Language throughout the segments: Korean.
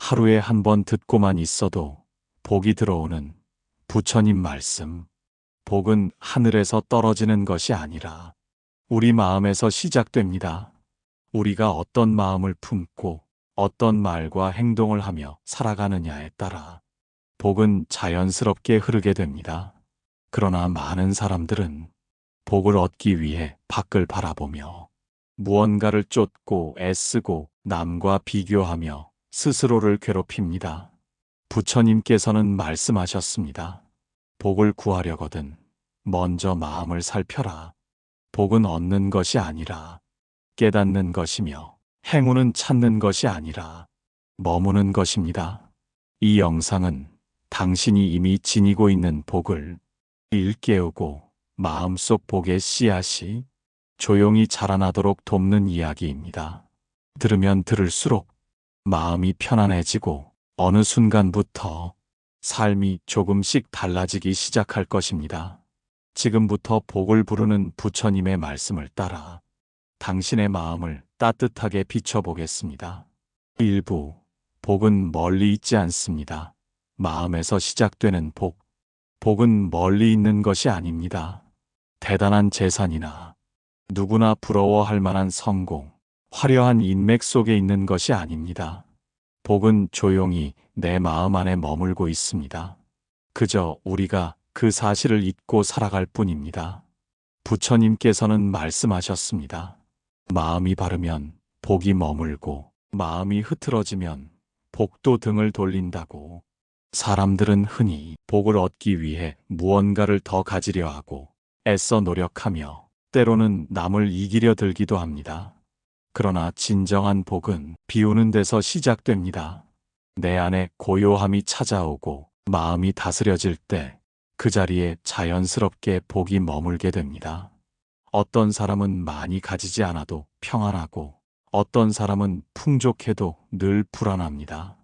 하루에 한 번 듣고만 있어도 복이 들어오는 부처님 말씀. 복은 하늘에서 떨어지는 것이 아니라 우리 마음에서 시작됩니다. 우리가 어떤 마음을 품고 어떤 말과 행동을 하며 살아가느냐에 따라 복은 자연스럽게 흐르게 됩니다. 그러나 많은 사람들은 복을 얻기 위해 밖을 바라보며 무언가를 쫓고 애쓰고 남과 비교하며 스스로를 괴롭힙니다. 부처님께서는 말씀하셨습니다. 복을 구하려거든 먼저 마음을 살펴라. 복은 얻는 것이 아니라 깨닫는 것이며 행운은 찾는 것이 아니라 머무는 것입니다. 이 영상은 당신이 이미 지니고 있는 복을 일깨우고 마음속 복의 씨앗이 조용히 자라나도록 돕는 이야기입니다. 들으면 들을수록 마음이 편안해지고 어느 순간부터 삶이 조금씩 달라지기 시작할 것입니다. 지금부터 복을 부르는 부처님의 말씀을 따라 당신의 마음을 따뜻하게 비춰보겠습니다. 1부, 복은 멀리 있지 않습니다. 마음에서 시작되는 복. 복은 멀리 있는 것이 아닙니다. 대단한 재산이나 누구나 부러워할 만한 성공, 화려한 인맥 속에 있는 것이 아닙니다. 복은 조용히 내 마음 안에 머물고 있습니다. 그저 우리가 그 사실을 잊고 살아갈 뿐입니다. 부처님께서는 말씀하셨습니다. 마음이 바르면 복이 머물고 마음이 흐트러지면 복도 등을 돌린다고. 사람들은 흔히 복을 얻기 위해 무언가를 더 가지려 하고 애써 노력하며 때로는 남을 이기려 들기도 합니다. 그러나 진정한 복은 비우는 데서 시작됩니다. 내 안에 고요함이 찾아오고 마음이 다스려질 때 그 자리에 자연스럽게 복이 머물게 됩니다. 어떤 사람은 많이 가지지 않아도 평안하고 어떤 사람은 풍족해도 늘 불안합니다.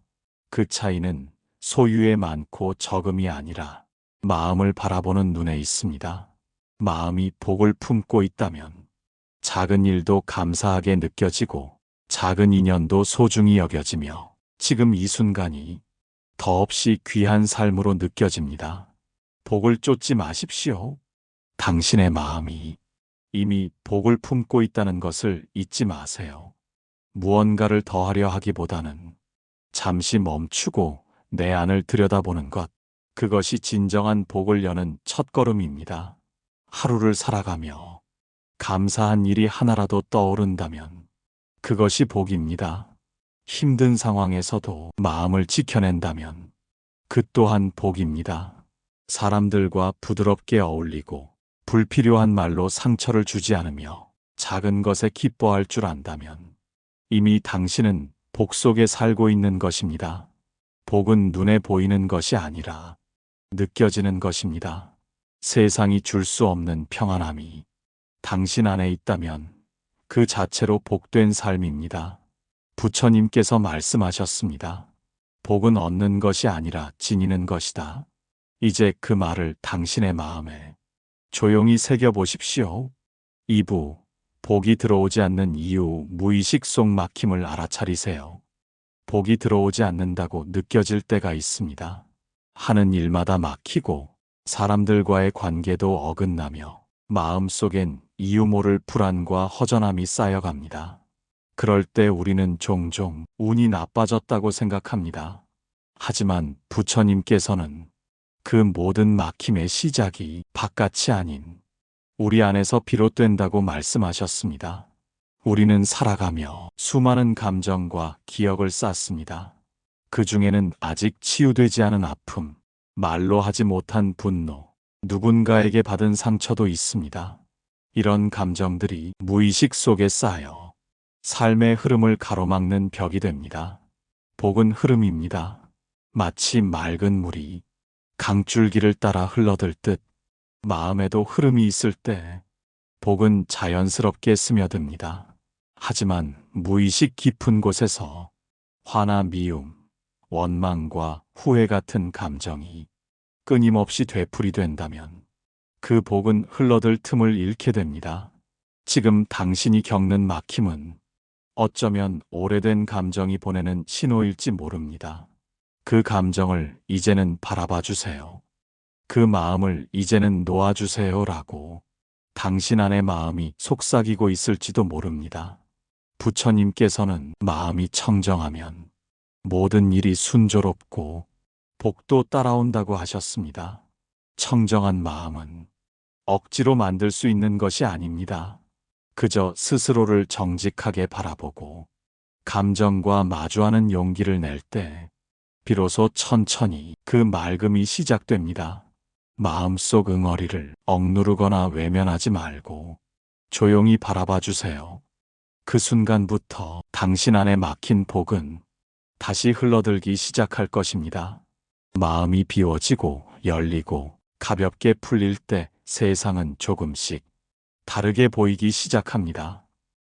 그 차이는 소유에 많고 적음이 아니라 마음을 바라보는 눈에 있습니다. 마음이 복을 품고 있다면 작은 일도 감사하게 느껴지고 작은 인연도 소중히 여겨지며 지금 이 순간이 더없이 귀한 삶으로 느껴집니다. 복을 쫓지 마십시오. 당신의 마음이 이미 복을 품고 있다는 것을 잊지 마세요. 무언가를 더하려 하기보다는 잠시 멈추고 내 안을 들여다보는 것, 그것이 진정한 복을 여는 첫걸음입니다. 하루를 살아가며 감사한 일이 하나라도 떠오른다면 그것이 복입니다. 힘든 상황에서도 마음을 지켜낸다면 그 또한 복입니다. 사람들과 부드럽게 어울리고 불필요한 말로 상처를 주지 않으며 작은 것에 기뻐할 줄 안다면 이미 당신은 복 속에 살고 있는 것입니다. 복은 눈에 보이는 것이 아니라 느껴지는 것입니다. 세상이 줄 수 없는 평안함이 당신 안에 있다면 그 자체로 복된 삶입니다. 부처님께서 말씀하셨습니다. 복은 얻는 것이 아니라 지니는 것이다. 이제 그 말을 당신의 마음에 조용히 새겨보십시오. 2부, 복이 들어오지 않는 이유, 무의식 속 막힘을 알아차리세요. 복이 들어오지 않는다고 느껴질 때가 있습니다. 하는 일마다 막히고 사람들과의 관계도 어긋나며 마음속엔 이유 모를 불안과 허전함이 쌓여갑니다. 그럴 때 우리는 종종 운이 나빠졌다고 생각합니다. 하지만 부처님께서는 그 모든 막힘의 시작이 바깥이 아닌 우리 안에서 비롯된다고 말씀하셨습니다. 우리는 살아가며 수많은 감정과 기억을 쌓습니다. 그 중에는 아직 치유되지 않은 아픔, 말로 하지 못한 분노, 누군가에게 받은 상처도 있습니다. 이런 감정들이 무의식 속에 쌓여 삶의 흐름을 가로막는 벽이 됩니다. 복은 흐름입니다. 마치 맑은 물이 강줄기를 따라 흘러들 듯 마음에도 흐름이 있을 때 복은 자연스럽게 스며듭니다. 하지만 무의식 깊은 곳에서 화나 미움, 원망과 후회 같은 감정이 끊임없이 되풀이된다면 그 복은 흘러들 틈을 잃게 됩니다. 지금 당신이 겪는 막힘은 어쩌면 오래된 감정이 보내는 신호일지 모릅니다. 그 감정을 이제는 바라봐 주세요. 그 마음을 이제는 놓아주세요라고 당신 안의 마음이 속삭이고 있을지도 모릅니다. 부처님께서는 마음이 청정하면 모든 일이 순조롭고 복도 따라온다고 하셨습니다. 청정한 마음은 억지로 만들 수 있는 것이 아닙니다. 그저 스스로를 정직하게 바라보고 감정과 마주하는 용기를 낼 때 비로소 천천히 그 맑음이 시작됩니다. 마음속 응어리를 억누르거나 외면하지 말고 조용히 바라봐 주세요. 그 순간부터 당신 안에 막힌 복은 다시 흘러들기 시작할 것입니다. 마음이 비워지고 열리고 가볍게 풀릴 때 세상은 조금씩 다르게 보이기 시작합니다.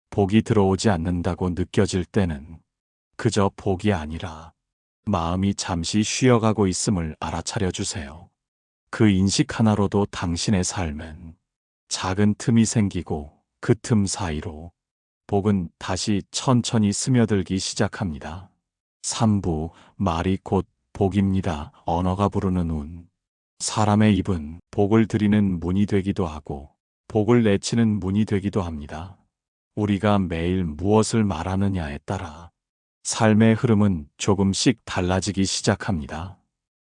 복이 들어오지 않는다고 느껴질 때는 그저 복이 아니라 마음이 잠시 쉬어가고 있음을 알아차려 주세요. 그 인식 하나로도 당신의 삶은 작은 틈이 생기고 그 틈 사이로 복은 다시 천천히 스며들기 시작합니다. 3부 말이 곧 복입니다. 언어가 부르는 운. 사람의 입은 복을 드리는 문이 되기도 하고 복을 내치는 문이 되기도 합니다. 우리가 매일 무엇을 말하느냐에 따라 삶의 흐름은 조금씩 달라지기 시작합니다.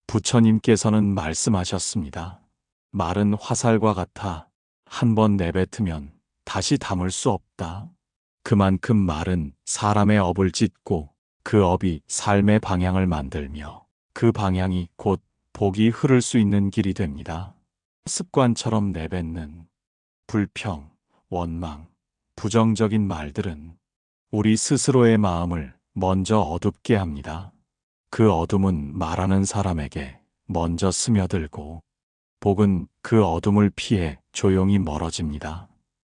부처님께서는 말씀하셨습니다. 말은 화살과 같아 한 번 내뱉으면 다시 담을 수 없다. 그만큼 말은 사람의 업을 짓고 그 업이 삶의 방향을 만들며 그 방향이 곧 복이 흐를 수 있는 길이 됩니다. 습관처럼 내뱉는 불평, 원망, 부정적인 말들은 우리 스스로의 마음을 먼저 어둡게 합니다. 그 어둠은 말하는 사람에게 먼저 스며들고 복은 그 어둠을 피해 조용히 멀어집니다.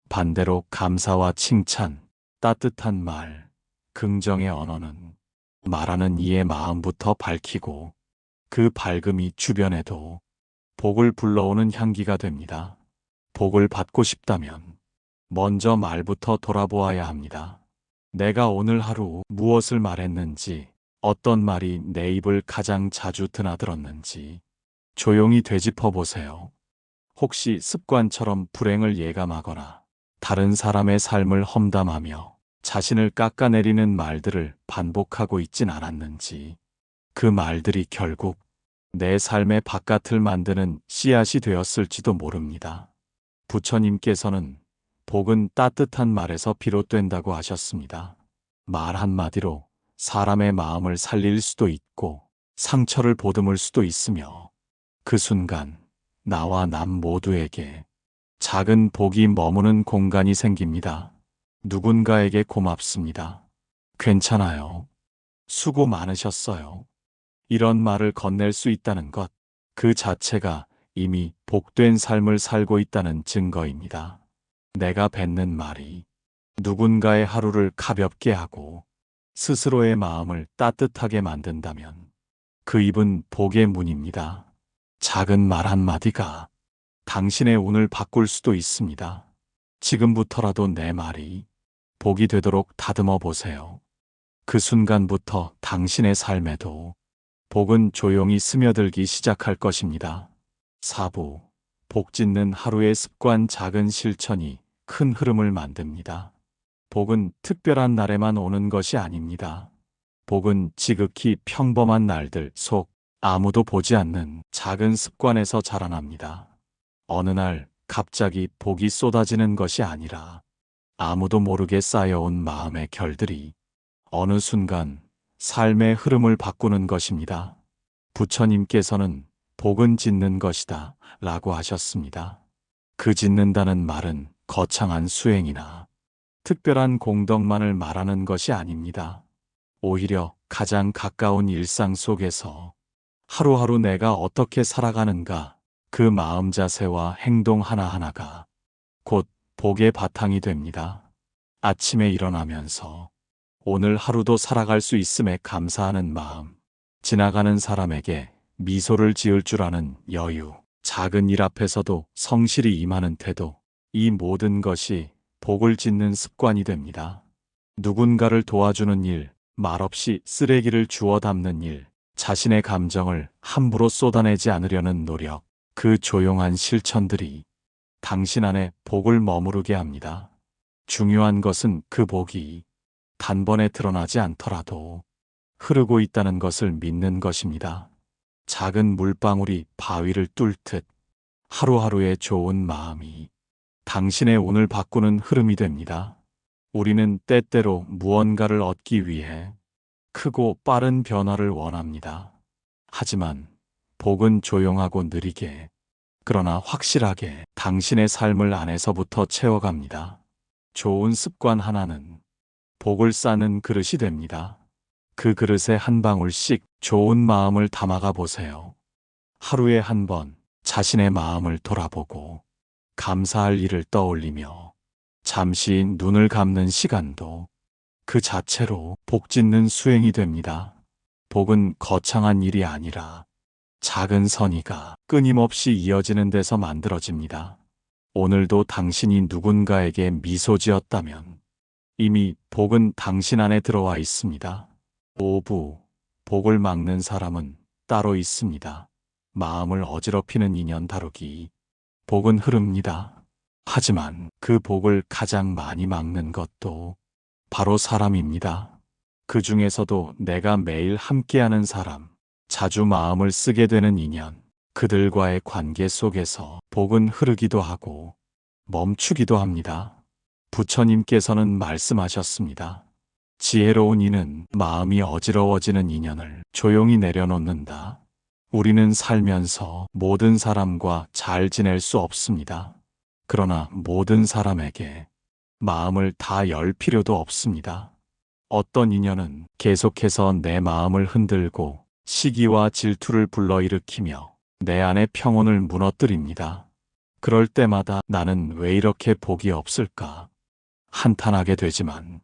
반대로 감사와 칭찬, 따뜻한 말, 긍정의 언어는 말하는 이의 마음부터 밝히고 그 밝음이 주변에도 복을 불러오는 향기가 됩니다. 복을 받고 싶다면 먼저 말부터 돌아보아야 합니다. 내가 오늘 하루 무엇을 말했는지, 어떤 말이 내 입을 가장 자주 드나들었는지 조용히 되짚어 보세요. 혹시 습관처럼 불행을 예감하거나 다른 사람의 삶을 험담하며 자신을 깎아내리는 말들을 반복하고 있진 않았는지, 그 말들이 결국 내 삶의 바깥을 만드는 씨앗이 되었을지도 모릅니다. 부처님께서는 복은 따뜻한 말에서 비롯된다고 하셨습니다. 말 한마디로 사람의 마음을 살릴 수도 있고 상처를 보듬을 수도 있으며 그 순간 나와 남 모두에게 작은 복이 머무는 공간이 생깁니다. 누군가에게 고맙습니다. 괜찮아요. 수고 많으셨어요. 이런 말을 건넬 수 있다는 것, 그 자체가 이미 복된 삶을 살고 있다는 증거입니다. 내가 뱉는 말이 누군가의 하루를 가볍게 하고 스스로의 마음을 따뜻하게 만든다면 그 입은 복의 문입니다. 작은 말 한마디가 당신의 운을 바꿀 수도 있습니다. 지금부터라도 내 말이 복이 되도록 다듬어 보세요. 그 순간부터 당신의 삶에도 복은 조용히 스며들기 시작할 것입니다. 4부 복 짓는 하루의 습관. 작은 실천이 큰 흐름을 만듭니다. 복은 특별한 날에만 오는 것이 아닙니다. 복은 지극히 평범한 날들 속 아무도 보지 않는 작은 습관에서 자라납니다. 어느 날 갑자기 복이 쏟아지는 것이 아니라 아무도 모르게 쌓여온 마음의 결들이 어느 순간 삶의 흐름을 바꾸는 것입니다. 부처님께서는 복은 짓는 것이다 라고 하셨습니다. 그 짓는다는 말은 거창한 수행이나 특별한 공덕만을 말하는 것이 아닙니다. 오히려 가장 가까운 일상 속에서 하루하루 내가 어떻게 살아가는가, 그 마음 자세와 행동 하나하나가 곧 복의 바탕이 됩니다. 아침에 일어나면서 오늘 하루도 살아갈 수 있음에 감사하는 마음, 지나가는 사람에게 미소를 지을 줄 아는 여유, 작은 일 앞에서도 성실히 임하는 태도, 이 모든 것이 복을 짓는 습관이 됩니다. 누군가를 도와주는 일, 말없이 쓰레기를 주워 담는 일, 자신의 감정을 함부로 쏟아내지 않으려는 노력, 그 조용한 실천들이 당신 안에 복을 머무르게 합니다. 중요한 것은 그 복이 단번에 드러나지 않더라도 흐르고 있다는 것을 믿는 것입니다. 작은 물방울이 바위를 뚫듯 하루하루의 좋은 마음이 당신의 운을 바꾸는 흐름이 됩니다. 우리는 때때로 무언가를 얻기 위해 크고 빠른 변화를 원합니다. 하지만 복은 조용하고 느리게, 그러나 확실하게 당신의 삶을 안에서부터 채워갑니다. 좋은 습관 하나는 복을 쌓는 그릇이 됩니다. 그 그릇에 한 방울씩 좋은 마음을 담아가 보세요. 하루에 한 번 자신의 마음을 돌아보고 감사할 일을 떠올리며 잠시 눈을 감는 시간도 그 자체로 복 짓는 수행이 됩니다. 복은 거창한 일이 아니라 작은 선의가 끊임없이 이어지는 데서 만들어집니다. 오늘도 당신이 누군가에게 미소 지었다면 이미 복은 당신 안에 들어와 있습니다. 오부, 복을 막는 사람은 따로 있습니다. 마음을 어지럽히는 인연 다루기. 복은 흐릅니다. 하지만 그 복을 가장 많이 막는 것도 바로 사람입니다. 그 중에서도 내가 매일 함께하는 사람, 자주 마음을 쓰게 되는 인연, 그들과의 관계 속에서 복은 흐르기도 하고 멈추기도 합니다. 부처님께서는 말씀하셨습니다. 지혜로운 이는 마음이 어지러워지는 인연을 조용히 내려놓는다. 우리는 살면서 모든 사람과 잘 지낼 수 없습니다. 그러나 모든 사람에게 마음을 다 열 필요도 없습니다. 어떤 인연은 계속해서 내 마음을 흔들고 시기와 질투를 불러일으키며 내 안의 평온을 무너뜨립니다. 그럴 때마다 나는 왜 이렇게 복이 없을까 한탄하게 되지만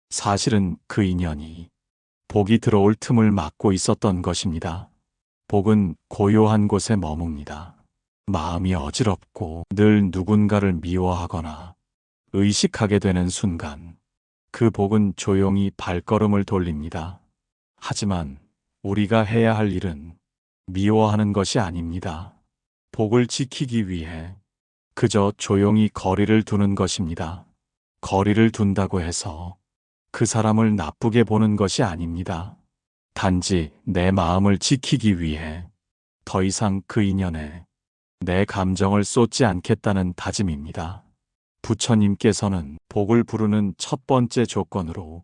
사실은 그 인연이 복이 들어올 틈을 막고 있었던 것입니다. 복은 고요한 곳에 머뭅니다. 마음이 어지럽고 늘 누군가를 미워하거나 의식하게 되는 순간 그 복은 조용히 발걸음을 돌립니다. 하지만 우리가 해야 할 일은 미워하는 것이 아닙니다. 복을 지키기 위해 그저 조용히 거리를 두는 것입니다. 거리를 둔다고 해서 그 사람을 나쁘게 보는 것이 아닙니다. 단지 내 마음을 지키기 위해 더 이상 그 인연에 내 감정을 쏟지 않겠다는 다짐입니다. 부처님께서는 복을 부르는 첫 번째 조건으로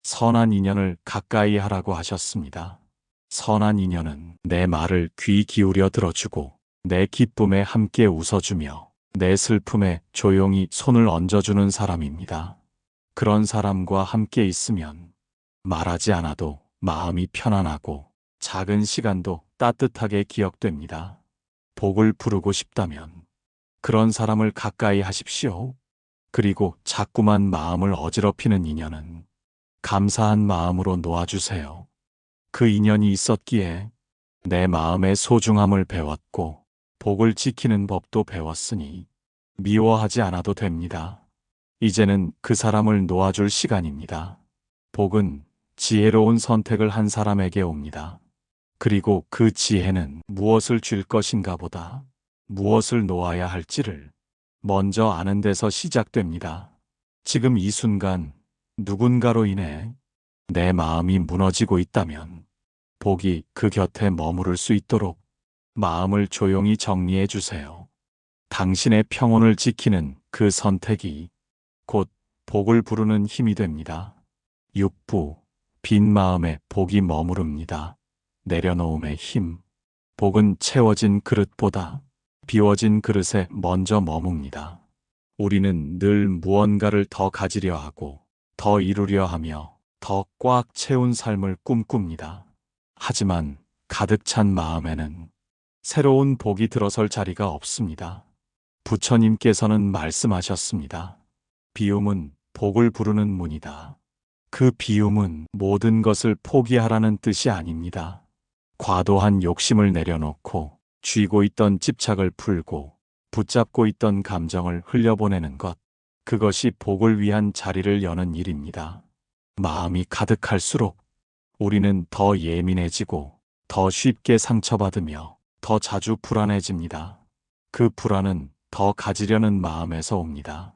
선한 인연을 가까이 하라고 하셨습니다. 선한 인연은 내 말을 귀 기울여 들어주고 내 기쁨에 함께 웃어주며 내 슬픔에 조용히 손을 얹어주는 사람입니다. 그런 사람과 함께 있으면 말하지 않아도 마음이 편안하고 작은 시간도 따뜻하게 기억됩니다. 복을 부르고 싶다면 그런 사람을 가까이 하십시오. 그리고 자꾸만 마음을 어지럽히는 인연은 감사한 마음으로 놓아주세요. 그 인연이 있었기에 내 마음의 소중함을 배웠고 복을 지키는 법도 배웠으니 미워하지 않아도 됩니다. 이제는 그 사람을 놓아줄 시간입니다. 복은 지혜로운 선택을 한 사람에게 옵니다. 그리고 그 지혜는 무엇을 줄 것인가 보다 무엇을 놓아야 할지를 먼저 아는 데서 시작됩니다. 지금 이 순간 누군가로 인해 내 마음이 무너지고 있다면 복이 그 곁에 머무를 수 있도록 마음을 조용히 정리해 주세요. 당신의 평온을 지키는 그 선택이 곧 복을 부르는 힘이 됩니다. 6부, 빈 마음에 복이 머무릅니다. 내려놓음의 힘. 복은 채워진 그릇보다 비워진 그릇에 먼저 머뭅니다. 우리는 늘 무언가를 더 가지려 하고 더 이루려 하며 더 꽉 채운 삶을 꿈꿉니다. 하지만 가득 찬 마음에는 새로운 복이 들어설 자리가 없습니다. 부처님께서는 말씀하셨습니다. 비움은 복을 부르는 문이다. 그 비움은 모든 것을 포기하라는 뜻이 아닙니다. 과도한 욕심을 내려놓고 쥐고 있던 집착을 풀고 붙잡고 있던 감정을 흘려보내는 것, 그것이 복을 위한 자리를 여는 일입니다. 마음이 가득할수록 우리는 더 예민해지고 더 쉽게 상처받으며 더 자주 불안해집니다. 그 불안은 더 가지려는 마음에서 옵니다.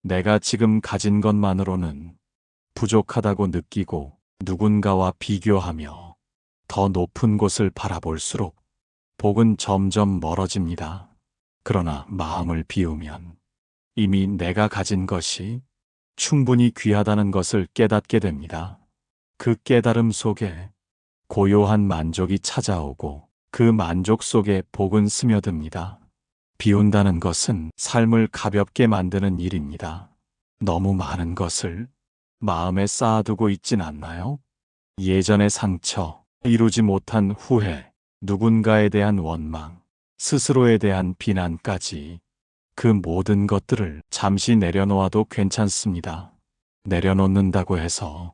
내가 지금 가진 것만으로는 부족하다고 느끼고 누군가와 비교하며 더 높은 곳을 바라볼수록 복은 점점 멀어집니다. 그러나 마음을 비우면 이미 내가 가진 것이 충분히 귀하다는 것을 깨닫게 됩니다. 그 깨달음 속에 고요한 만족이 찾아오고 그 만족 속에 복은 스며듭니다. 비운다는 것은 삶을 가볍게 만드는 일입니다. 너무 많은 것을 마음에 쌓아두고 있진 않나요? 예전의 상처, 이루지 못한 후회, 누군가에 대한 원망, 스스로에 대한 비난까지 그 모든 것들을 잠시 내려놓아도 괜찮습니다. 내려놓는다고 해서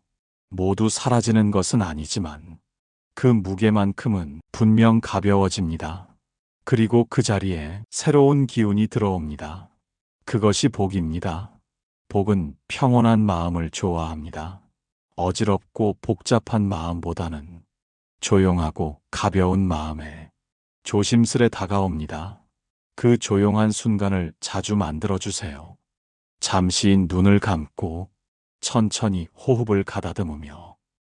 모두 사라지는 것은 아니지만 그 무게만큼은 분명 가벼워집니다. 그리고 그 자리에 새로운 기운이 들어옵니다. 그것이 복입니다. 복은 평온한 마음을 좋아합니다. 어지럽고 복잡한 마음보다는 조용하고 가벼운 마음에 조심스레 다가옵니다. 그 조용한 순간을 자주 만들어주세요. 잠시 눈을 감고 천천히 호흡을 가다듬으며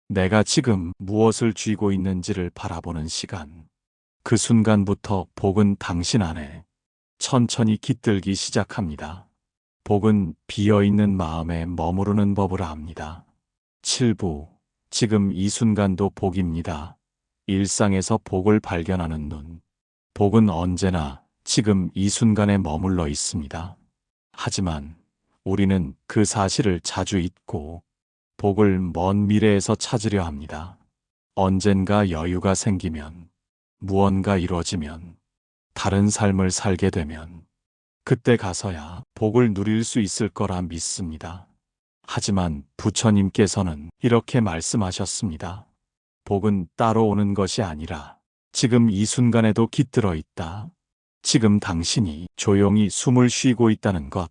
내가 지금 무엇을 쥐고 있는지를 바라보는 시간. 그 순간부터 복은 당신 안에 천천히 깃들기 시작합니다. 복은 비어있는 마음에 머무르는 법을 압니다. 7부, 지금 이 순간도 복입니다. 일상에서 복을 발견하는 눈. 복은 언제나 지금 이 순간에 머물러 있습니다. 하지만 우리는 그 사실을 자주 잊고 복을 먼 미래에서 찾으려 합니다. 언젠가 여유가 생기면, 무언가 이루어지면, 다른 삶을 살게 되면, 그때 가서야 복을 누릴 수 있을 거라 믿습니다. 하지만 부처님께서는 이렇게 말씀하셨습니다. 복은 따로 오는 것이 아니라 지금 이 순간에도 깃들어 있다. 지금 당신이 조용히 숨을 쉬고 있다는 것,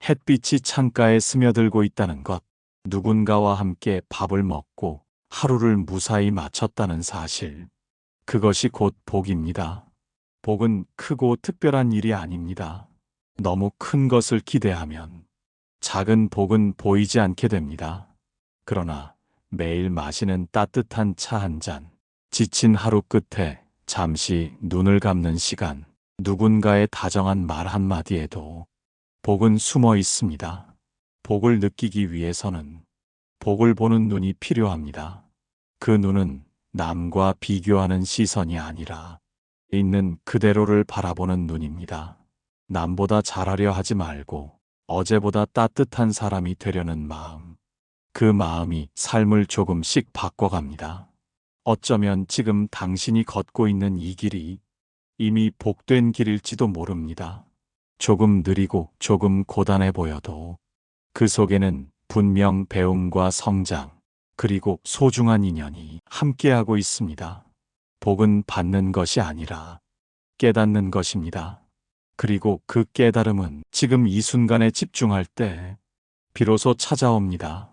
햇빛이 창가에 스며들고 있다는 것, 누군가와 함께 밥을 먹고 하루를 무사히 마쳤다는 사실. 그것이 곧 복입니다. 복은 크고 특별한 일이 아닙니다. 너무 큰 것을 기대하면 작은 복은 보이지 않게 됩니다. 그러나 매일 마시는 따뜻한 차 한 잔, 지친 하루 끝에 잠시 눈을 감는 시간, 누군가의 다정한 말 한마디에도 복은 숨어 있습니다. 복을 느끼기 위해서는 복을 보는 눈이 필요합니다. 그 눈은 남과 비교하는 시선이 아니라 있는 그대로를 바라보는 눈입니다. 남보다 잘하려 하지 말고 어제보다 따뜻한 사람이 되려는 마음. 그 마음이 삶을 조금씩 바꿔갑니다. 어쩌면 지금 당신이 걷고 있는 이 길이 이미 복된 길일지도 모릅니다. 조금 느리고 조금 고단해 보여도 그 속에는 분명 배움과 성장, 그리고 소중한 인연이 함께하고 있습니다. 복은 받는 것이 아니라 깨닫는 것입니다. 그리고 그 깨달음은 지금 이 순간에 집중할 때 비로소 찾아옵니다.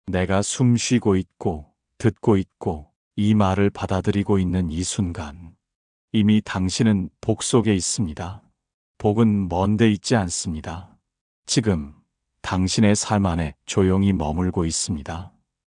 내가 숨 쉬고 있고 듣고 있고 이 말을 받아들이고 있는 이 순간, 이미 당신은 복 속에 있습니다. 복은 먼데 있지 않습니다. 지금 당신의 삶 안에 조용히 머물고 있습니다.